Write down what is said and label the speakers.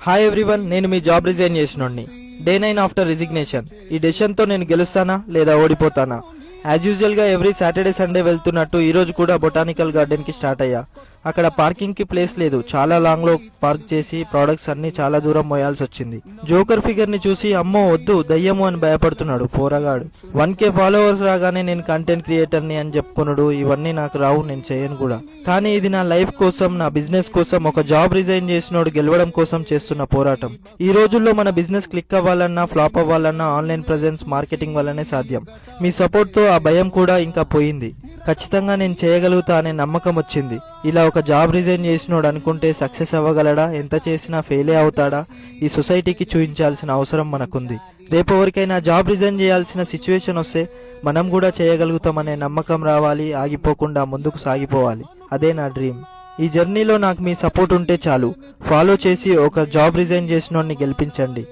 Speaker 1: Hi everyone, నేను మీ job resign చేసినోడిని. Day 9 after resignation. ఈ డెసిషన్తో నేను గెలుస్తానా లేదా ఓడిపోతానా? యాజ్ యూజువల్గా ఎవ్రీ సాటర్డే సండే వెళ్తున్నట్టు ఈరోజు కూడా బొటానికల్ గార్డెన్కి స్టార్ట్ అయ్యా. అక్కడ పార్కింగ్కి ప్లేస్ లేదు. చాలా లాంగ్లో పార్క్ చేసి ప్రోడక్ట్స్ అన్ని చాలా దూరం మోయాల్సి వచ్చింది. జోకర్ ఫిగర్ని చూసి అమ్మో వద్దు దయ్యము అని భయపడుతున్నాడు పోరగాడు. 1K ఫాలోవర్స్ రాగానే నేను కంటెంట్ క్రియేటర్ని అని చెప్పుకున్నాడు. ఇవన్నీ నాకు రావు, నేను చేయను కూడా. కానీ ఇది నా లైఫ్ కోసం, నా బిజినెస్ కోసం, ఒక జాబ్ రిజైన్ చేసినోడు గెలవడం కోసం చేస్తున్న పోరాటం. ఈ రోజుల్లో మన బిజినెస్ క్లిక్ అవ్వాలన్నా, ఫ్లాప్ అవ్వాలన్నా ఆన్లైన్ ప్రెజెన్స్, మార్కెటింగ్ వల్లనే సాధ్యం. మీ సపోర్ట్తో ఆ భయం కూడా ఇంకా పోయింది. ఖచ్చితంగా నేను చేయగలుగుతా అనే నమ్మకం వచ్చింది. ఇలా ఒక జాబ్ రిజైన్ చేసినోడు అనుకుంటే సక్సెస్ అవ్వగలడా? ఎంత చేసినా ఫెయిలే అవుతాడా? ఈ సొసైటీకి చూపించాల్సిన అవసరం మనకుంది. రేపు ఎవరికైనా జాబ్ రిజైన్ చేయాల్సిన సిచ్యువేషన్ వస్తే మనం కూడా చేయగలుగుతామనే నమ్మకం రావాలి. ఆగిపోకుండా ముందుకు సాగిపోవాలి. అదే నా డ్రీమ్. ఈ జర్నీలో నాకు మీ సపోర్ట్ ఉంటే చాలు. ఫాలో చేసి ఒక జాబ్ రిజైన్ చేసినోడిని గెలిపించండి.